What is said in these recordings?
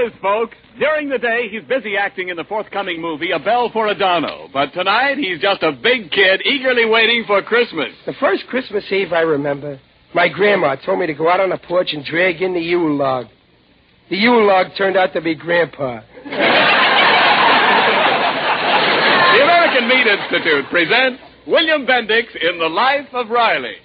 is, folks. During the day, he's busy acting in the forthcoming movie, A Bell for Adano. But tonight, he's just a big kid eagerly waiting for Christmas. The first Christmas Eve I remember, my grandma told me to go out on the porch and drag in the Yule log. The Yule log turned out to be Grandpa. The American Meat Institute presents William Bendix in The Life of Riley.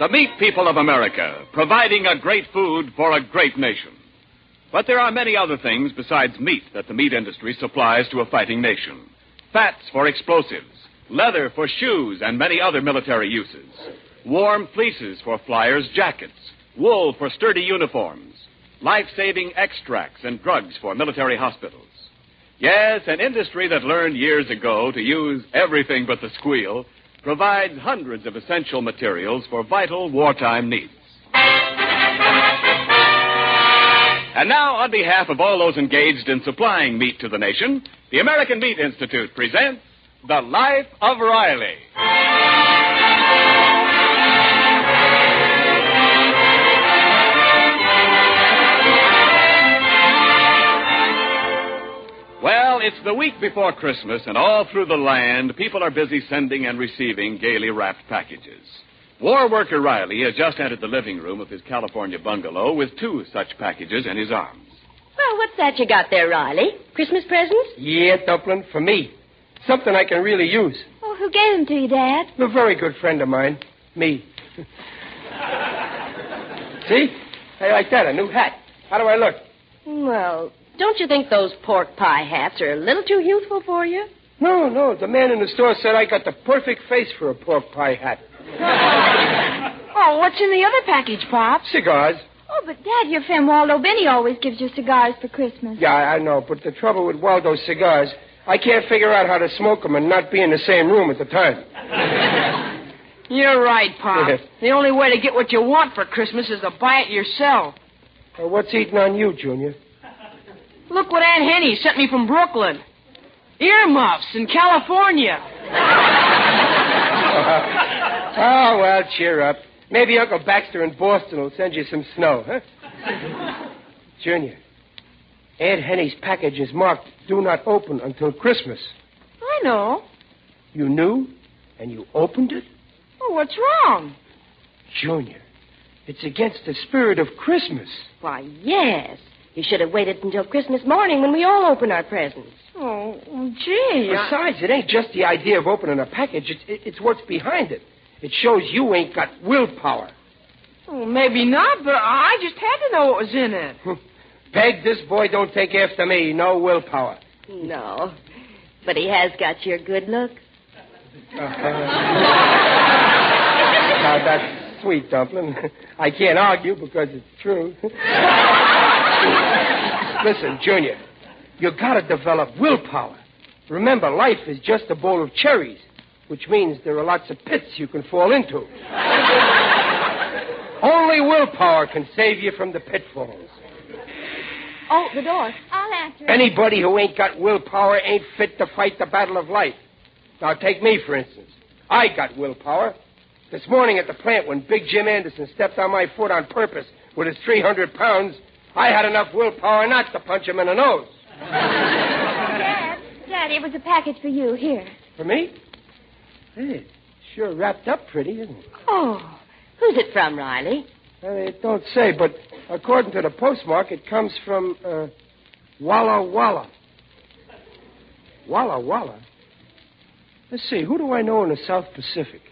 The meat people of America, providing a great food for a great nation. But there are many other things besides meat that the meat industry supplies to a fighting nation. Fats for explosives, leather for shoes and many other military uses, warm fleeces for flyers' jackets, wool for sturdy uniforms, life-saving extracts and drugs for military hospitals. Yes, an industry that learned years ago to use everything but the squeal provides hundreds of essential materials for vital wartime needs. And now, on behalf of all those engaged in supplying meat to the nation, the American Meat Institute presents The Life of Riley. Well, it's the week before Christmas, and all through the land, people are busy sending and receiving gaily wrapped packages. War worker Riley has just entered the living room of his California bungalow with 2 such packages in his arms. Well, what's that you got there, Riley? Christmas presents? Yeah, Dumpling, for me. Something I can really use. Oh, who gave them to you, Dad? A very good friend of mine. Me. See? How like that? A new hat. How do I look? Well, don't you think those pork pie hats are a little too youthful for you? No. The man in the store said I got the perfect face for a pork pie hat. Oh, what's in the other package, Pop? Cigars. Oh, but, Dad, your friend Waldo Benny always gives you cigars for Christmas. Yeah, I know, but the trouble with Waldo's cigars, I can't figure out how to smoke them and not be in the same room at the time. You're right, Pop. Yes. The only way to get what you want for Christmas is to buy it yourself. Well, what's eating on you, Junior? Look what Aunt Henny sent me from Brooklyn. Earmuffs in California. Oh, well, cheer up. Maybe Uncle Baxter in Boston will send you some snow, huh? Junior, Aunt Henny's package is marked Do Not Open Until Christmas. I know. You knew, and you opened it? Oh, what's wrong? Junior, it's against the spirit of Christmas. Why, yes. You should have waited until Christmas morning when we all open our presents. Oh, gee. Besides, it ain't just the idea of opening a package. It's what's behind it. It shows you ain't got willpower. Oh, maybe not, but I just had to know what was in it. Peg, this boy don't take after me. No willpower. No, but he has got your good looks. Now, that's sweet, Dumpling. I can't argue because it's true. Listen, Junior, you gotta develop willpower. Remember, life is just a bowl of cherries, which means there are lots of pits you can fall into. Only willpower can save you from the pitfalls. Oh, the door. I'll answer it. Anybody who ain't got willpower ain't fit to fight the battle of life. Now, take me, for instance. I got willpower. This morning at the plant, when Big Jim Anderson stepped on my foot on purpose with his 300 pounds, I had enough willpower not to punch him in the nose. Dad, it was a package for you. Here. For me? Hey, it's sure wrapped up pretty, isn't it? Oh, who's it from, Riley? It don't say, but according to the postmark, it comes from, Walla Walla. Walla Walla? Let's see, who do I know in the South Pacific?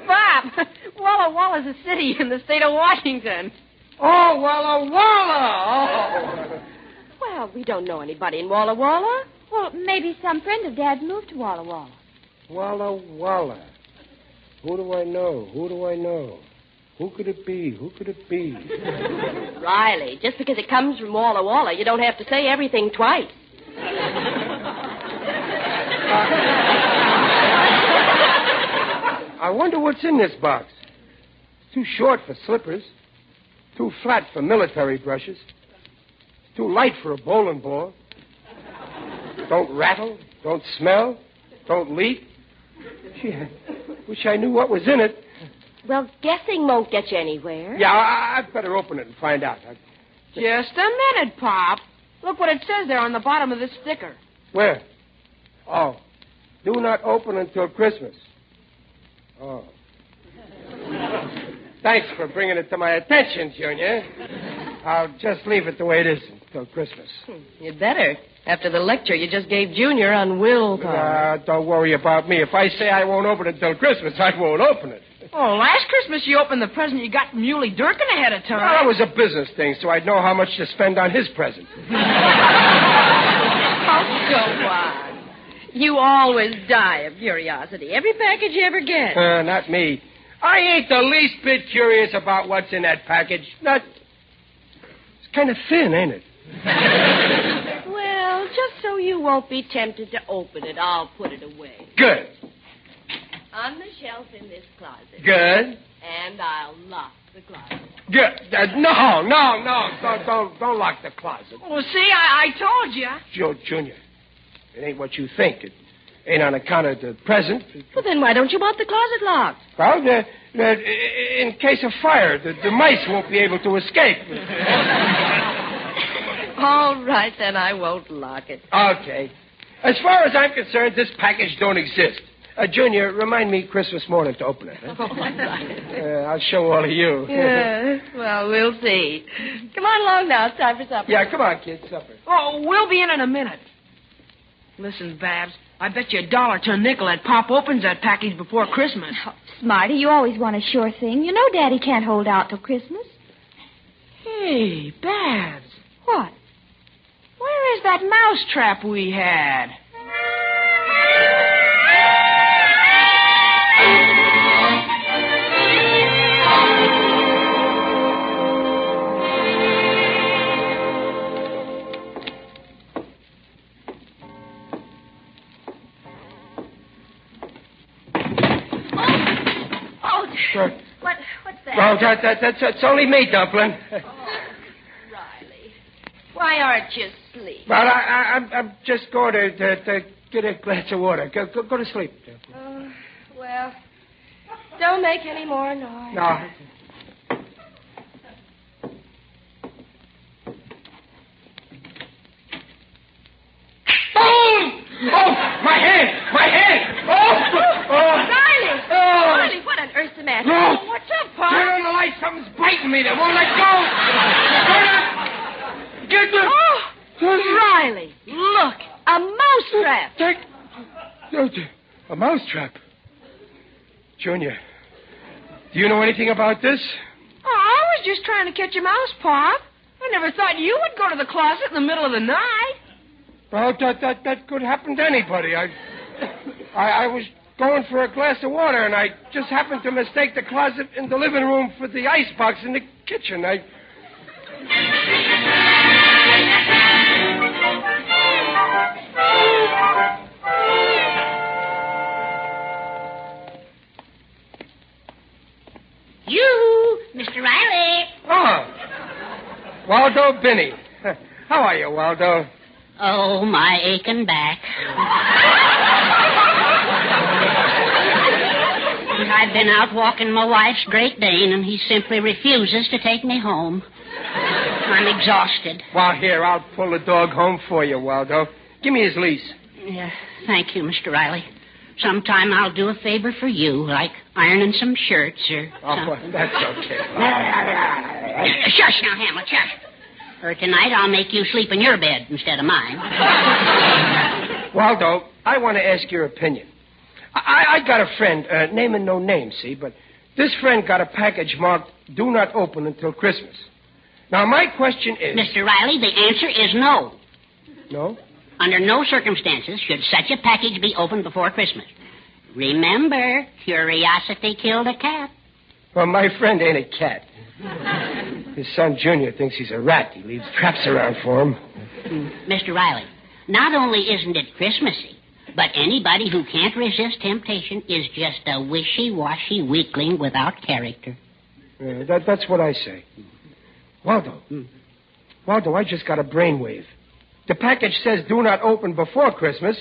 Bob, Walla Walla's a city in the state of Washington. Oh, Walla Walla! Oh. Well, we don't know anybody in Walla Walla. Well, maybe some friend of Dad's moved to Walla Walla. Walla Walla. Who do I know? Who could it be? Riley, just because it comes from Walla Walla, you don't have to say everything twice. I wonder what's in this box. Too short for slippers. Too flat for military brushes. Too light for a bowling ball. Don't rattle. Don't smell. Don't leak. Gee, I wish I knew what was in it. Well, guessing won't get you anywhere. Yeah, I'd better open it and find out. Just a minute, Pop. Look what it says there on the bottom of this sticker. Where? Oh. Do not open until Christmas. Oh. Thanks for bringing it to my attention, Junior. I'll just leave it the way it is until Christmas. You'd better. After the lecture you just gave Junior on willpower. Don't worry about me. If I say I won't open it until Christmas, I won't open it. Oh, last Christmas you opened the present you got from Muley Durkin ahead of time. Well, that was a business thing, so I'd know how much to spend on his present. Oh, go on. You always die of curiosity. Every package you ever get. Not me. I ain't the least bit curious about what's in that package. Not... It's kind of thin, ain't it? Well, just so you won't be tempted to open it, I'll put it away. Good. On the shelf in this closet. Good. And I'll lock the closet. Good. No. Don't lock the closet. Well, see, I told you. Junior, it ain't what you think. It ain't on account of the present. Well, then why don't you want the closet locked? Well, in case of fire, the mice won't be able to escape. All right, then I won't lock it. Okay. As far as I'm concerned, this package don't exist. Junior, remind me Christmas morning to open it. Huh? All right. I'll show all of you. Yeah, well, we'll see. Come on along now. It's time for supper. Yeah, come on, kids. Supper. Oh, we'll be in a minute. Listen, Babs, I bet you $1 to a nickel that Pop opens that package before Christmas. Oh, Smarty, you always want a sure thing. You know Daddy can't hold out till Christmas. Hey, Babs. What? Where is that mousetrap we had? What's that? Well, that's only me, Dumpling. Riley. Why aren't you asleep? Well, I'm just going to get a glass of water. Go to sleep. Well, don't make any more noise. No. Oh, my hand! Riley, what on earth's the matter? No. Oh, what's up, Pop? Turn on the light. Something's biting me. They won't let go. Get the... Riley, look, a mousetrap. A mousetrap. Junior, do you know anything about this? Oh, I was just trying to catch a mouse, Pop. I never thought you would go to the closet in the middle of the night. Well, that could happen to anybody. I was going for a glass of water, and I just happened to mistake the closet in the living room for the icebox in the kitchen. You, Mr. Riley. Oh, Waldo Binney. How are you, Waldo? Oh, my aching back. I've been out walking my wife's Great Dane, and he simply refuses to take me home. I'm exhausted. Well, here, I'll pull the dog home for you, Waldo. Give me his leash. Yeah, thank you, Mr. Riley. Sometime I'll do a favor for you, like ironing some shirts or something. Well, that's okay. Shush now, Hamlet, shush. Or tonight I'll make you sleep in your bed instead of mine. Waldo, I want to ask your opinion. I got a friend, naming no name, see, but this friend got a package marked, do not open until Christmas. Now, my question is... Mr. Riley, the answer is no. No? Under no circumstances should such a package be opened before Christmas. Remember, curiosity killed a cat. Well, my friend ain't a cat. His son, Junior, thinks he's a rat. He leaves traps around for him. Mr. Riley, not only isn't it Christmassy, but anybody who can't resist temptation is just a wishy-washy weakling without character. That's what I say. Waldo. Waldo, I just got a brainwave. The package says do not open before Christmas,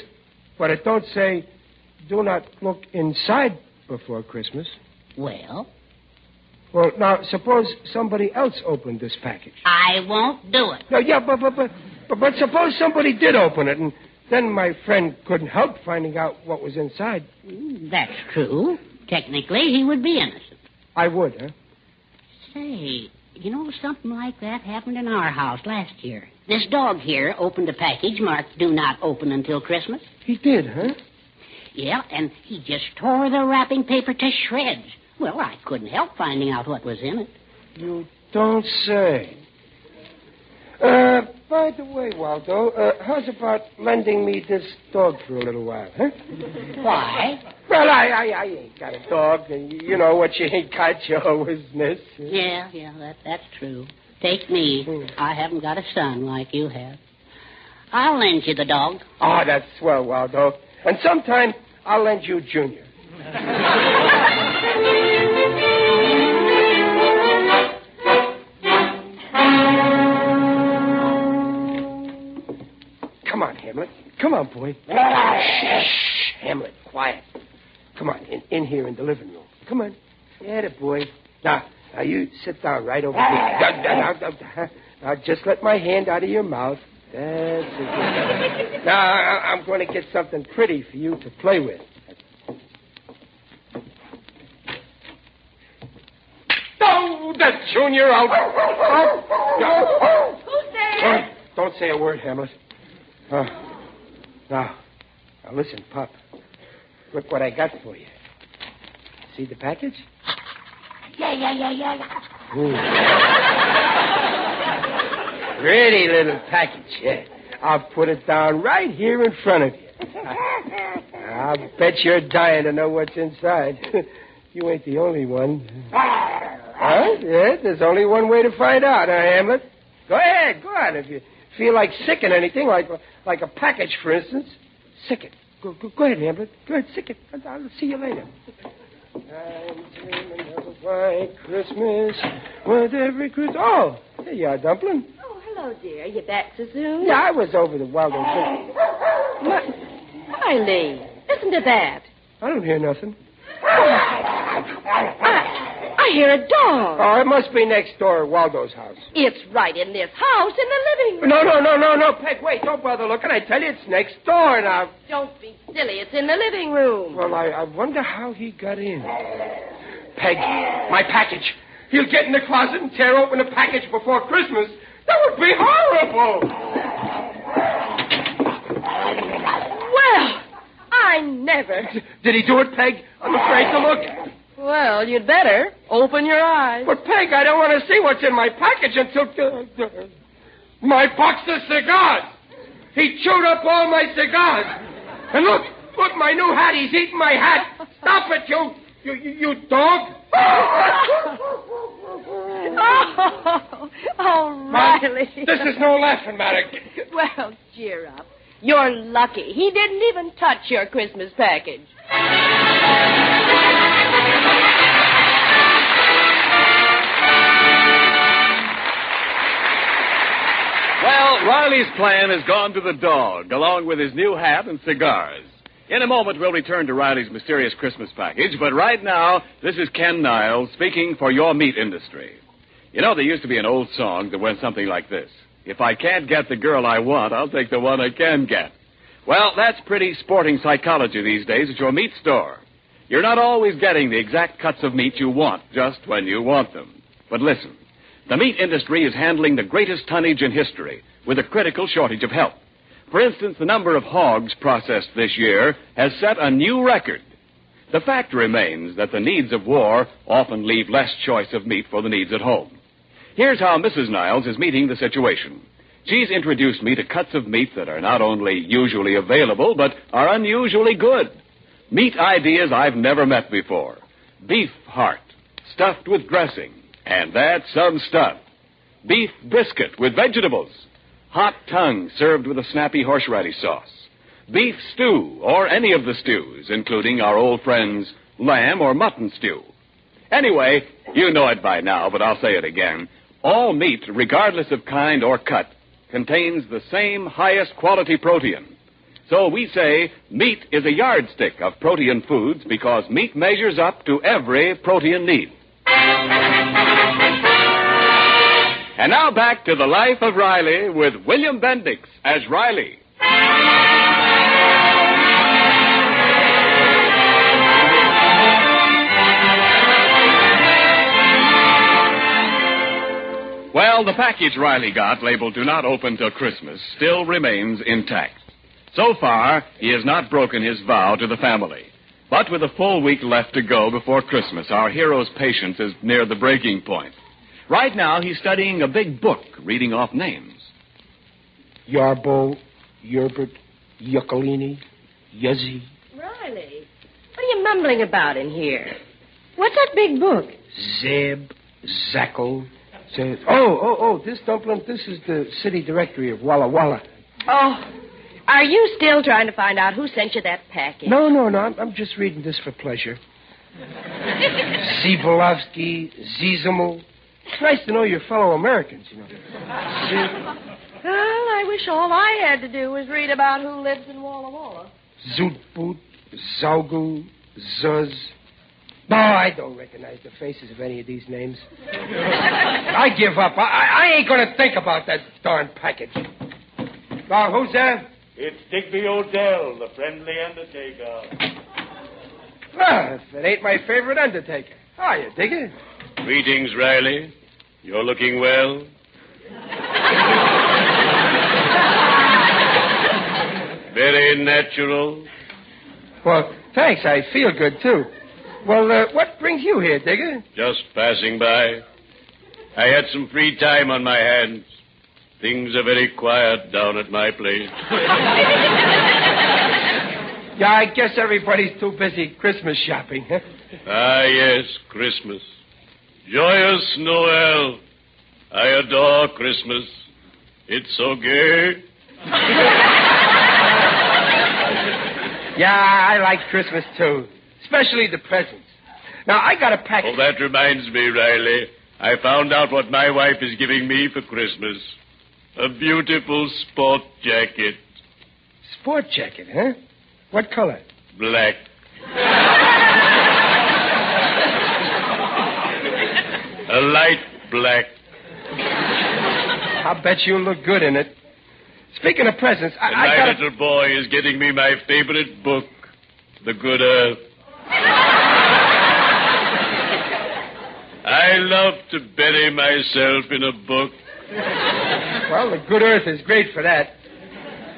but it don't say do not look inside before Christmas. Well? Well, now, suppose somebody else opened this package. I won't do it. No, yeah, but suppose somebody did open it, and then my friend couldn't help finding out what was inside. That's true. Technically, he would be innocent. I would, huh? Say, you know, something like that happened in our house last year. This dog here opened a package marked do not open until Christmas. He did, huh? Yeah, and he just tore the wrapping paper to shreds. Well, I couldn't help finding out what was in it. You don't say. By the way, Waldo, how's about lending me this dog for a little while, huh? Why? Well, I ain't got a dog, and you know what you ain't got, you always miss. Yeah, that's true. Take me. I haven't got a son like you have. I'll lend you the dog. Oh, that's swell, Waldo. And sometime I'll lend you Junior. Come on, Hamlet. Come on, boy. Shh, Hamlet, quiet. Come on, in here in the living room. Come on. Yeah, the boy. Now, you sit down right over here. Now, just let my hand out of your mouth. That's it. Now, I'm going to get something pretty for you to play with. Oh, that's Junior out. Who's there? Don't say a word, Hamlet. Now, listen, Pop. Look what I got for you. See the package? Yeah. Pretty little package, yeah. I'll put it down right here in front of you. I'll bet you're dying to know what's inside. You ain't the only one. Huh? Yeah, there's only one way to find out, Hamlet? Go ahead, go on. If you feel like sicking anything, like a package, for instance, sick it. Go ahead, Hamlet. Go ahead, sick it. I'll see you later. I'm dreaming of a white Christmas with every Christmas. Oh, there you are, Dumpling. Oh, hello, dear. You back so soon? Yeah, I was over the Waldo. Riley, listen to that. I don't hear nothing. I hear a dog. Oh, it must be next door at Waldo's house. It's right in this house in the living room. No, Peg, wait, don't bother looking. I tell you, it's next door now. Don't be silly. It's in the living room. Well, I wonder how he got in. Peg, my package. He'll get in the closet and tear open the package before Christmas. That would be horrible. Well, I never. Did he do it, Peg? I'm afraid to look. Well, you'd better. Open your eyes. But, Peg, I don't want to see what's in my package until... my box of cigars. He chewed up all my cigars. And look, my new hat. He's eating my hat. Stop it, you dog. Oh, Riley. This is no laughing matter. Well, cheer up. You're lucky. He didn't even touch your Christmas package. Well, Riley's plan has gone to the dog, along with his new hat and cigars. In a moment, we'll return to Riley's mysterious Christmas package, but right now, this is Ken Niles speaking for your meat industry. You know, there used to be an old song that went something like this. If I can't get the girl I want, I'll take the one I can get. Well, that's pretty sporting psychology these days at your meat store. You're not always getting the exact cuts of meat you want just when you want them. But listen, the meat industry is handling the greatest tonnage in history with a critical shortage of help. For instance, the number of hogs processed this year has set a new record. The fact remains that the needs of war often leave less choice of meat for the needs at home. Here's how Mrs. Niles is meeting the situation. She's introduced me to cuts of meat that are not only usually available, but are unusually good. Meat ideas I've never met before. Beef heart, stuffed with dressing, and that's some stuff. Beef biscuit with vegetables. Hot tongue served with a snappy horseradish sauce. Beef stew, or any of the stews, including our old friends' lamb or mutton stew. Anyway, you know it by now, but I'll say it again. All meat, regardless of kind or cut, contains the same highest quality protein. So we say meat is a yardstick of protein foods because meat measures up to every protein need. And now back to the life of Riley with William Bendix as Riley. Well, the package Riley got, labeled "Do Not Open Till Christmas," still remains intact. So far, he has not broken his vow to the family. But with a full week left to go before Christmas, our hero's patience is near the breaking point. Right now, he's studying a big book, reading off names. Yarbo, Yerbert, Yuccolini, Yuzzy. Riley, what are you mumbling about in here? What's that big book? Zeb, Zacko. Zeb. Oh, this dumpling, this is the city directory of Walla Walla. Oh, are you still trying to find out who sent you that package? No, I'm just reading this for pleasure. Zibolovsky, Zizimel. It's nice to know your fellow Americans, you know. Well, I wish all I had to do was read about who lives in Walla Walla. Zutboot, Zaugu, Zuz. No, I don't recognize the faces of any of these names. I give up. I ain't going to think about that darn package. Now, who's there? It's Digby Odell, the friendly undertaker. Well, if it ain't my favorite undertaker. How are you, Digger? Greetings, Riley. You're looking well. Very natural. Well, thanks. I feel good, too. Well, what brings you here, Digger? Just passing by. I had some free time on my hands. Things are very quiet down at my place. Yeah, I guess everybody's too busy Christmas shopping, huh? Ah, yes, Christmas. Joyous Noel. I adore Christmas. It's so gay. Yeah, I like Christmas, too. Especially the presents. Now, I got a package. Oh, that reminds me, Riley. I found out what my wife is giving me for Christmas. A beautiful sport jacket. Sport jacket, huh? What color? Black. A light black. I'll bet you'll look good in it. Speaking of presents, And I my got little boy is getting me my favorite book, The Good Earth. I love to bury myself in a book. Well, The Good Earth is great for that.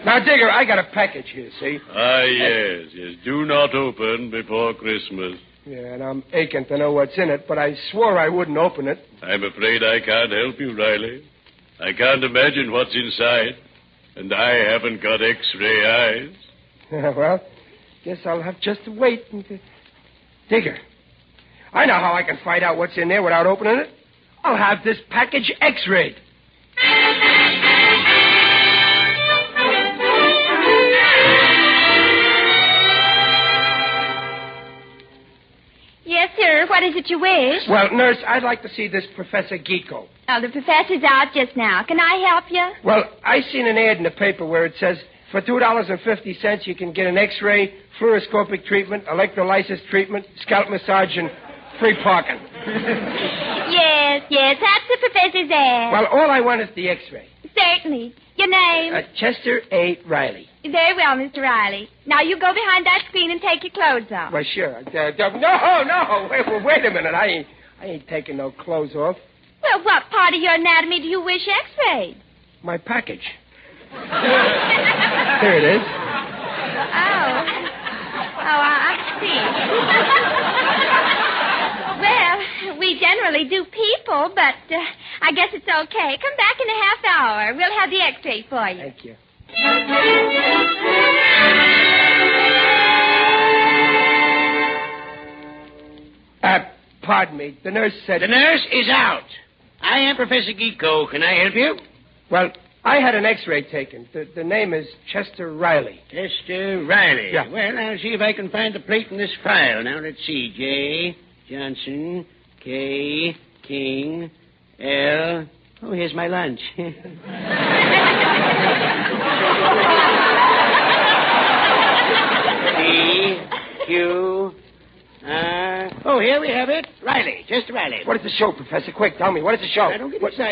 Now, Digger, I got a package here, see? Ah, yes. Do not open before Christmas. Yeah, and I'm aching to know what's in it, but I swore I wouldn't open it. I'm afraid I can't help you, Riley. I can't imagine what's inside, and I haven't got X-ray eyes. Well, guess I'll have just to wait. Digger, I know how I can find out what's in there without opening it. I'll have this package X-rayed. Yes, sir. What is it you wish? Well, nurse, I'd like to see this Professor Geeko. Oh, the professor's out just now. Can I help you? Well, I seen an ad in the paper where it says for $2.50 you can get an X-ray, fluoroscopic treatment, electrolysis treatment, scalp massage, and free parking. Yes, that's the professor's ad. Well, all I want is the X-ray. Certainly. Your name? Chester A. Riley. Very well, Mr. Riley. Now you go behind that screen and take your clothes off. Well, sure. No. Wait a minute. I ain't taking no clothes off. Well, what part of your anatomy do you wish X-rayed? My package. Here it is. Oh, I see. Well, we generally do people, but I guess it's okay. Come back in a half hour. We'll have the X-ray for you. Thank you. Pardon me. The nurse said... The nurse is out. I am Professor Geeko. Can I help you? Well, I had an X-ray taken. The name is Chester Riley. Chester Riley. Yeah. Well, I'll see if I can find the plate in this file. Now, let's see. J. Johnson, K, King, L. Oh, here's my lunch. C, Q, R. Oh, here we have it. Riley, just Riley. What is the show, Professor? Quick, tell me. What is the show? I don't get excited.